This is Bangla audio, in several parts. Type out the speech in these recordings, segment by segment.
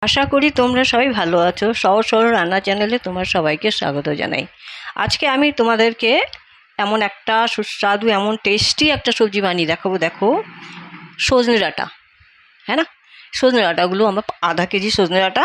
আশা করি তোমরা সবাই ভালো আছো। সহজ সরল রান্না চ্যানেলে তোমার সবাইকে স্বাগত জানাই। আজকে আমি তোমাদেরকে এমন একটা সুস্বাদু এমন টেস্টি একটা সবজি বানিয়ে দেখাবো। দেখো, সজনে ডাঁটা, হ্যাঁ না, সজনে ডাঁটাগুলো আমার আধা কেজি সজনে ডাঁটা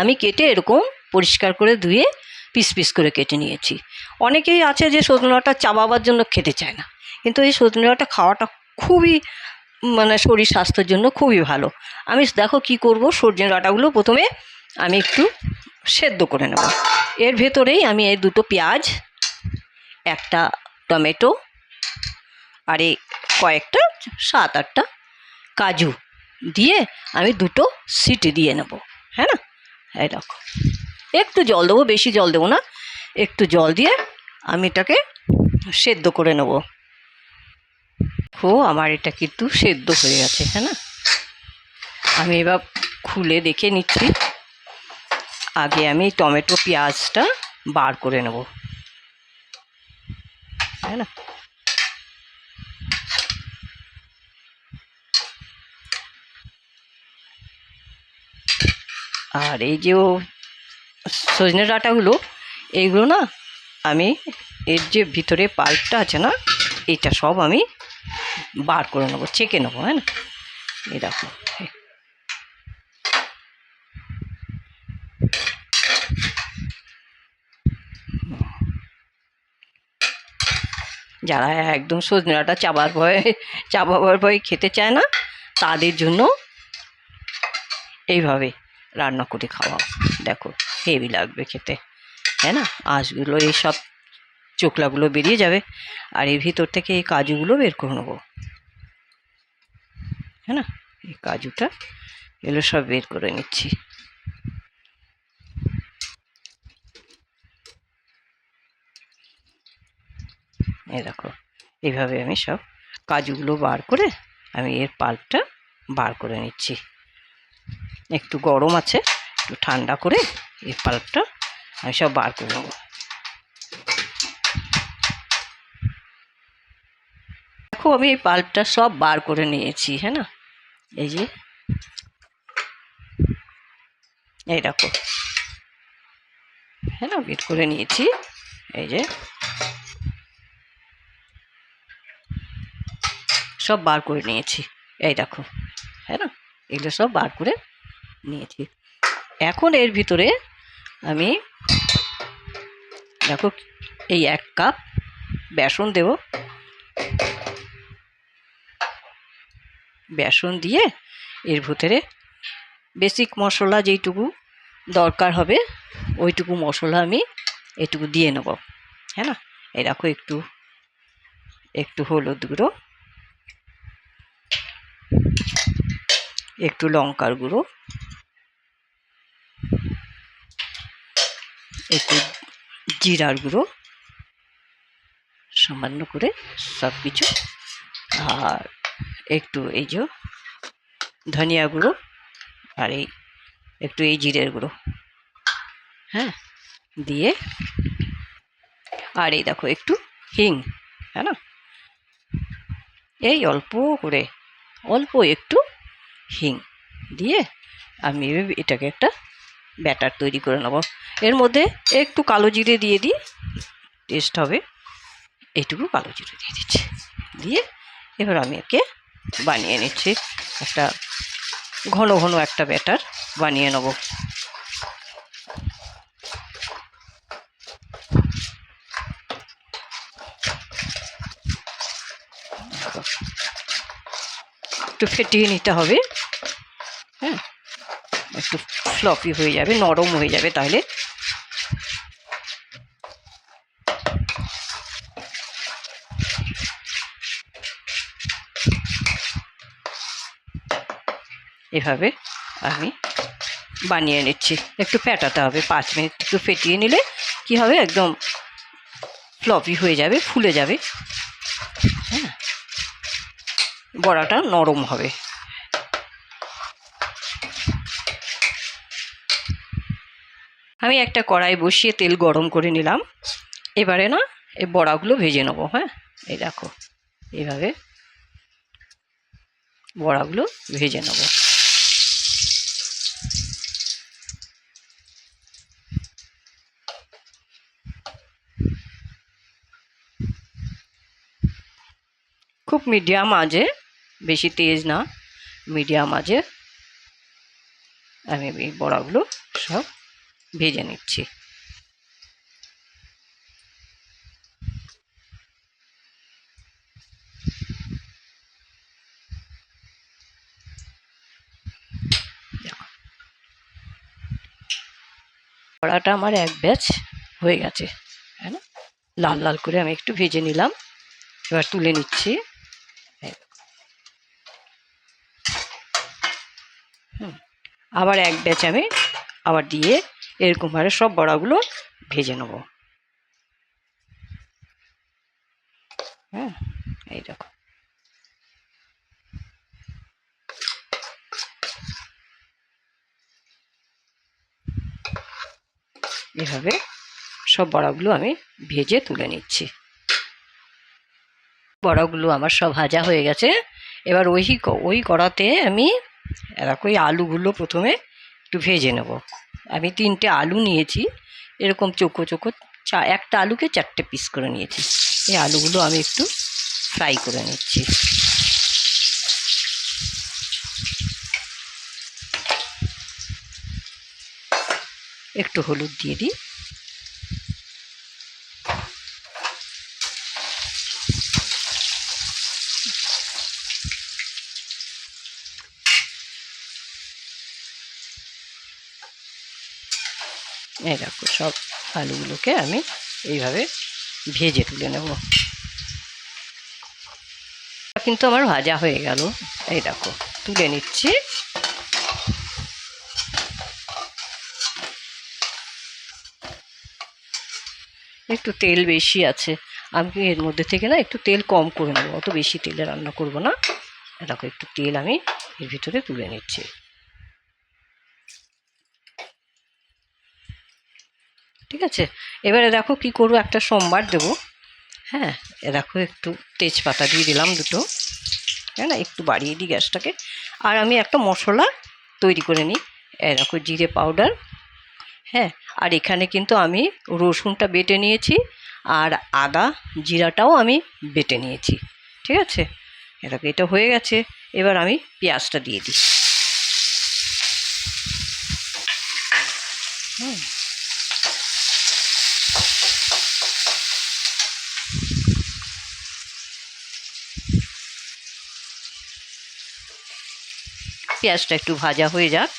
আমি কেটে এরকম পরিষ্কার করে ধুয়ে পিস পিস করে কেটে নিয়েছি। অনেকেই আছে যে সজনে ডাঁটা চাবাবার জন্য খেতে চায় না, কিন্তু এই সজনে ডাঁটা খাওয়াটা খুবই শরীর স্বাস্থ্যের জন্য খুবই ভালো। আমি দেখো কি করব, সজনে ডাঁটাগুলো প্রথমে আমি একটু সেদ্ধ করে নেব। এর ভেতরেই আমি এই দুটো পেঁয়াজ, একটা টমেটো আর এই কয়েকটা 7-8টা কাজু দিয়ে আমি দুটো সিটি দিয়ে নেব, হ্যাঁ না। এই দেখো, একটু জল দেবো, বেশি জল দেবো না, একটু জল দিয়ে আমি এটাকে সেদ্ধ করে নেব। আমার এটা কিন্তু সেদ্ধ হয়ে গেছে, হ্যাঁ না। আমি এবার খুলে দেখে নিচ্ছি। আগে আমি টমেটো পেঁয়াজটা বার করে নেব, তাই না। আর এই যে সজনে ডাঁটাগুলো, এইগুলো না আমি এর যে ভিতরে পাল্পটা আছে না, এটা সব আমি বার করে নেবো, ছেঁকে নেবো, হ্যাঁ না। এই দেখো, যারা একদম সজনে ডাঁটা চাবাবার ভয়ে খেতে চায় না, তাদের জন্য এইভাবে রান্না করে খাওয়াও। দেখো, হেভি লাগবে খেতে, হ্যাঁ না। আঁশগুলো এই সব চোকলাগুলো বেরিয়ে যাবে, আর এর ভিতর থেকে এই কাজুগুলো বের করে নেবো, হ্যাঁ না। এই কাজুটা এগুলো সব বের করে নিচ্ছি। এই দেখো, এইভাবে আমি সব কাজুগুলো বার করে আমি এর পাল্পটা বার করে নিচ্ছি। একটু গরম আছে, একটু ঠান্ডা করে এই পাল্পটা আমি সব বার করে নেব। দেখো, আমি এই পাল্পটা সব বার করে নিয়েছি, হ্যাঁ না। এই যে এই দেখো, হ্যাঁ না, বের করে নিয়েছি। এই যে সব বার করে নিয়েছি, এই দেখো, হ্যাঁ না, এগুলো সব বার করে নিয়েছি। এখন এর ভিতরে আমি দেখো এই 1 কাপ বেসন দেব। বেসন দিয়ে এর ভিতরে বেসিক মশলা যেইটুকু দরকার হবে ওইটুকু মশলা আমি এটুকু দিয়ে নেব, হ্যাঁ না। এই দেখো, একটু একটু হলুদ গুঁড়ো, একটু লঙ্কার গুঁড়ো, একটু জিরার গুঁড়ো, সামান্য করে সব কিছু, আর একটু এই যে ধনিয়া গুঁড়ো, আর এই একটু এই জিরের গুঁড়ো, হ্যাঁ, দিয়ে আর এই দেখো একটু হিং, হ্যাঁ না। এই অল্প করে, অল্প একটু হিং দিয়ে আমি এটাকে একটা ব্যাটার তৈরি করে নেব। এর মধ্যে একটু কালো জিরে দিয়ে দিই, টেস্ট হবে। এইটুকু কালো জিরে দিয়ে দিচ্ছি, দিয়ে এবার আমি একে বানিয়ে নিচ্ছি। একটা ঘন ঘন একটা ব্যাটার বানিয়ে নেব। একটু ফেটিয়ে নিতে হবে, হ্যাঁ, একটু ফ্লফি হয়ে যাবে, নরম হয়ে যাবে। তাহলে এভাবে আমি বানিয়ে নিচ্ছি। একটু ফেটাতে হবে, 5 মিনিট একটু ফেটিয়ে নিলে কি হবে, একদম ফ্লফি হয়ে যাবে, ফুলে যাবে, হ্যাঁ, বড়াটা নরম হবে। আমি একটা কড়াই বসিয়ে তেল গরম করে নিলাম। এবারে না এই বড়াগুলো ভেজে নেবো, হ্যাঁ। এই দেখো, এইভাবে বড়াগুলো ভেজে নেব। খুব মিডিয়াম আঁচে, বেশি তেজ না, মিডিয়াম আঁচে আমি এই বড়াগুলো সব ভেজে নিচ্ছি। বড়াটা আমার এক ব্যাচ হয়ে গেছে, হ্যাঁ না, লাল লাল করে আমি একটু ভেজে নিলাম। এবার তুলে নিচ্ছি। আবার এক ব্যাচ আমি আবার দিয়ে এরকমভাবে সব বড়াগুলো ভেজে নেব। হ্যাঁ, এই দেখো এভাবে সব বড়াগুলো আমি ভেজে তুলে নিচ্ছি। বড়াগুলো আমার সব ভাজা হয়ে গেছে। এবার ওই কড়াতে আমি এরকম ওই আলুগুলো প্রথমে একটু ভেজে নেব। আমি 3টে আলু নিয়েছি, এরকম চোখো চোখো, একটা আলুকে 4টে পিস করে নিয়েছি। এই আলুগুলো আমি একটু ফ্রাই করে নিচ্ছি। একটু হলুদ দিয়ে দিই। এই দেখো সব আলুগুলোকে আমি এইভাবে ভেজে তুলে নেব। কিন্তু আমার ভাজা হয়ে গেল, এই দেখো তুলে নিচ্ছি। একটু তেল বেশি আছে, আমি এর মধ্যে থেকে না একটু তেল কম করে নেবো, অত বেশি তেলে রান্না করব না। দেখো একটু তেল আমি এর ভিতরে তুলে নিচ্ছি। ঠিক আছে, এবারে দেখো কি করবো, একটা সোমবার দেবো। হ্যাঁ, দেখো একটু তেজপাতা দিয়ে দিলাম দুটো, হ্যাঁ না, একটু বাড়িয়ে দিই গ্যাসটাকে। আর আমি একটা মশলা তৈরি করে নিই, দেখো জিরে পাউডার, হ্যাঁ, আর এখানে কিন্তু আমি রসুনটা বেটে নিয়েছি, আর আদা জিরাটাও আমি বেটে নিয়েছি। ঠিক আছে, দেখো এটা হয়ে গেছে। এবার আমি পেঁয়াজটা দিয়ে দিই। পেঁয়াজটা একটু ভাজা হয়ে যাক,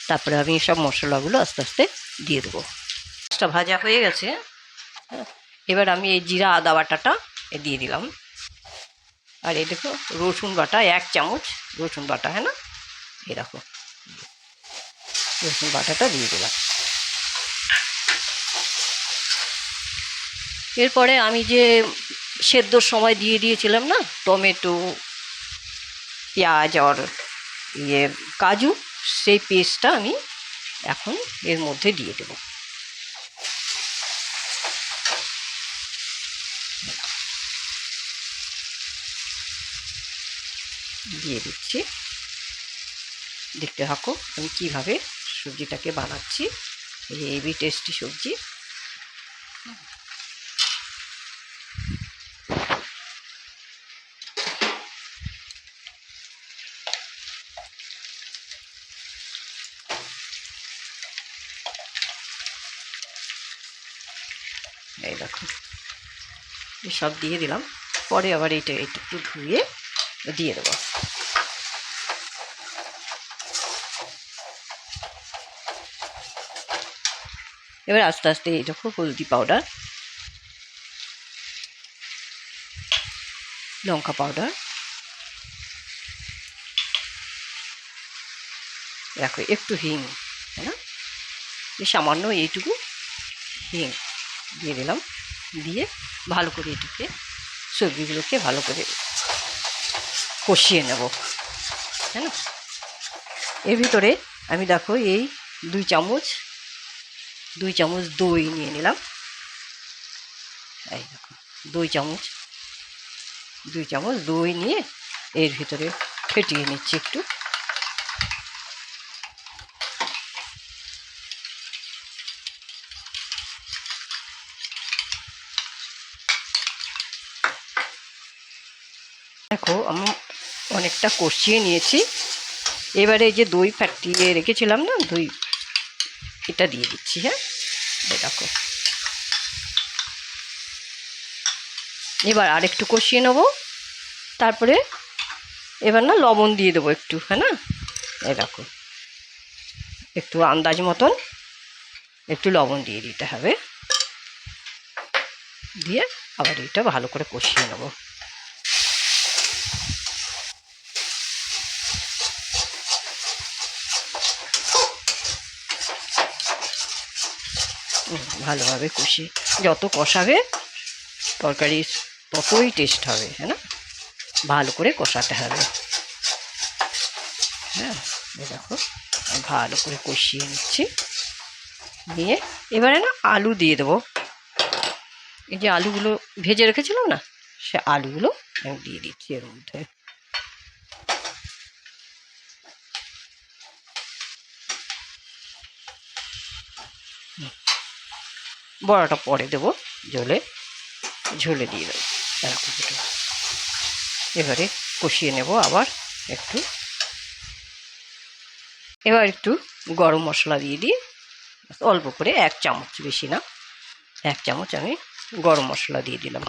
তারপরে আমি সব মশলাগুলো আস্তে আস্তে দিয়ে দেবো। পেঁয়াজটা ভাজা হয়ে গেছে, এবার আমি এই জিরা আদা বাটাটা দিয়ে দিলাম। আর এই দেখো রসুন বাটা 1 চামচ রসুন বাটা, হ্যাঁ না, এই দেখো রসুন বাটাটা দিয়ে দিলাম। এরপরে আমি যে সেদ্ধর সময় দিয়ে দিয়েছিলাম না টমেটো, পেঁয়াজ আর কাজু, সেই পেস্টটা আমি এখন এর মধ্যে দিয়ে দেব। দিয়ে দিচ্ছি, দেখতে থাকো আমি কিভাবে সবজিটাকে বানাচ্ছি। এই হেভি টেস্টি সবজি। এই দেখো সব দিয়ে দিলাম, পরে আবার এটা একটু ধুয়ে দিয়ে দেবো। এবার আস্তে আস্তে এই দেখো হলদি পাউডার, লঙ্কা পাউডার, দেখো একটু হিং, তাই না, সামান্য এইটুকু হিং দিয়ে দিলাম। দিয়ে ভালো করে এটাকে সবজিগুলোকে ভালো করে কষিয়ে নেব, তাই না। এর ভিতরে আমি দেখো এই 2 চামচ দই নিয়ে নিলাম। এই দেখো 2 চামচ দই নিয়ে এর ভিতরে ফেটিয়ে নিচ্ছি একটু। দেখো আমি অনেকটা কষিয়ে নিয়েছি। এবারে এই যে দই ফাটিয়ে রেখেছিলাম না, দই এটা দিয়ে দিচ্ছি। হ্যাঁ, দেখো এবার আর একটু কষিয়ে নেবো। তারপরে এবার না লবণ দিয়ে দেবো একটু। হ্যাঁ না, এই দেখো একটু আন্দাজ মতন একটু লবণ দিয়ে দিতে হবে। দিয়ে আবার এটা ভালো করে কষিয়ে নেব। ভালোভাবে কষিয়ে, যত কষাবে তরকারি ততই টেস্ট হবে। হ্যাঁ না, ভালো করে কষাতে হবে। হ্যাঁ, দেখো ভালো করে কষিয়ে নিচ্ছি। দিয়ে এবারে না আলু দিয়ে দেবো। এই যে আলুগুলো ভেজে রেখেছিলাম না, সে আলুগুলো আমি দিয়ে দিচ্ছি এর মধ্যে। বড়াটা পরে দেবো, ঝোলে দিয়ে দেবো এরকম। এবারে কষিয়ে নেব আবার একটু। এবার একটু গরম মশলা দিয়ে দিই, অল্প করে 1 চামচ, বেশি না, 1 চামচ আমি গরম মশলা দিয়ে দিলাম।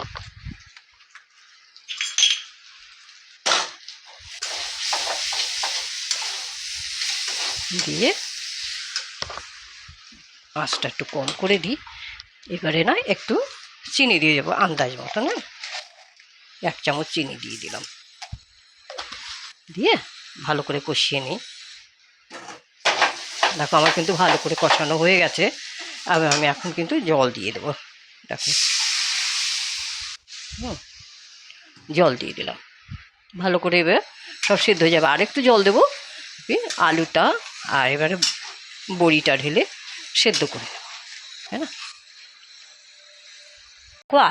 দিয়ে আঁচটা একটু কম করে দিই। এবারে না একটু চিনি দিয়ে দেবো আন্দাজ মতো। না, 1 চামচ চিনি দিয়ে দিলাম। দিয়ে ভালো করে কষিয়ে নিই। দেখো আমার কিন্তু ভালো করে কষানো হয়ে গেছে। আমি এখন কিন্তু জল দিয়ে দেবো। দেখো জল দিয়ে দিলাম, ভালো করে এবার সব সিদ্ধ হয়ে যাবে। আর একটু জল দেবো, আলুটা আর এবারে বড়িটা ঢেলে সেদ্ধ করে দেবো। হ্যাঁ না,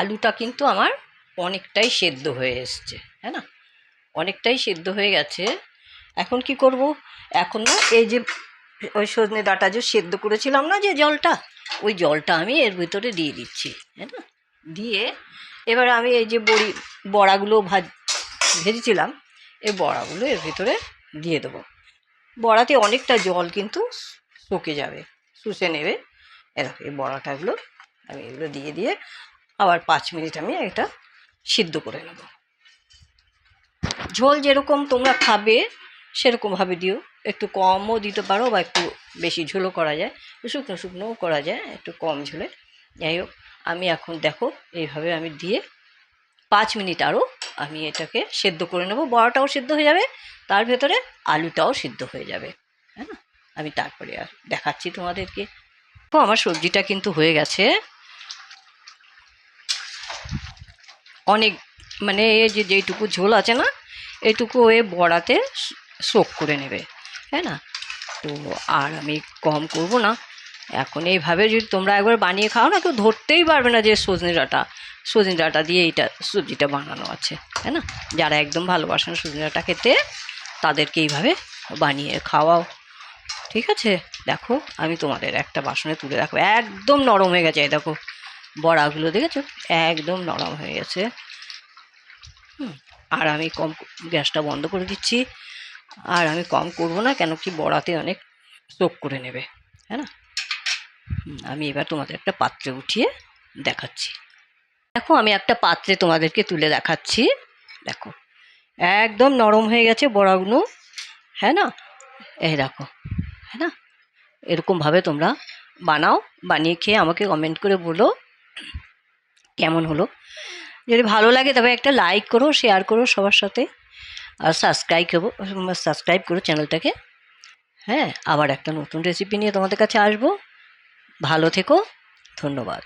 আলুটা কিন্তু আমার অনেকটাই সেদ্ধ হয়ে এসছে। হ্যাঁ না, অনেকটাই সেদ্ধ হয়ে গেছে। এখন কি করব, এখন না এই যে ওই সজনে ডাঁটা যে সেদ্ধ করেছিলাম না, যে জলটা, ওই জলটা আমি এর ভিতরে দিয়ে দিচ্ছি। হ্যাঁ না, দিয়ে এবার আমি এই যে বড়াগুলো ভেজেছিলাম, এই বড়াগুলো এর ভিতরে দিয়ে দেবো। বড়াতে অনেকটা জল কিন্তু শুকে যাবে, শুষে নেবে। এরকম এই বড়াটাগুলো আমি এগুলো দিয়ে আবার 5 মিনিট আমি এটা সিদ্ধ করে নেব। ঝোল যেরকম তোমরা খাবে সেরকমভাবে দিও, একটু কমও দিতে পারো বা একটু বেশি ঝোলও করা যায়, শুকনো শুকনোও করা যায়, একটু কম ঝোলে। যাই হোক, আমি এখন দেখো এইভাবে আমি দিয়ে 5 মিনিট আরও আমি এটাকে সেদ্ধ করে নেব। বড়াটাও সেদ্ধ হয়ে যাবে, তার ভেতরে আলুটাও সিদ্ধ হয়ে যাবে। হ্যাঁ না, আমি তারপরে আর দেখাচ্ছি তোমাদেরকে। তো আমার সবজিটা কিন্তু হয়ে গেছে অনেক, মানে এই যে যেইটুকু ঝোল আছে না, এইটুকু এ বড়াতে সোক করে নেবে। হ্যাঁ না, তো আর আমি কম করব না। এখন এইভাবে যদি তোমরা একবার বানিয়ে খাও না, কেউ ধরতেই পারবে না যে সজনে ডাঁটা দিয়ে এইটা সবজিটা বানানো আছে। তাই না, যারা একদম ভালোবাসেন সজনে ডাঁটা খেতে, তাদেরকে এইভাবে বানিয়ে খাওয়াও। ঠিক আছে, দেখো আমি তোমাদের একটা বাসনে তুলে রাখবো। একদম নরম হয়ে গেছে, এই দেখো বড়াগুলো দেখেছো একদম নরম হয়ে গেছে। আর আমি গ্যাসটা বন্ধ করে দিচ্ছি। আর আমি কম করব না, কেন কি বড়াতে অনেক সোক করে নেবে। হ্যাঁ না, আমি এবার তোমাদের একটা পাত্রে উঠিয়ে দেখাচ্ছি। দেখো আমি একটা পাত্রে তোমাদেরকে তুলে দেখাচ্ছি। দেখো একদম নরম হয়ে গেছে বড়াগুলো। হ্যাঁ না, এই দেখো। হ্যাঁ না, এরকমভাবে তোমরা বানাও, বানিয়ে খেয়ে আমাকে কমেন্ট করে বলো কেমন হলো। যদি ভালো লাগে তবে একটা লাইক করো, শেয়ার করো সবার সাথে, আর সাবস্ক্রাইব করো চ্যানেলটাকে। হ্যাঁ, আবার একটা নতুন রেসিপি নিয়ে তোমাদের কাছে আসবো। ভালো থেকো, ধন্যবাদ।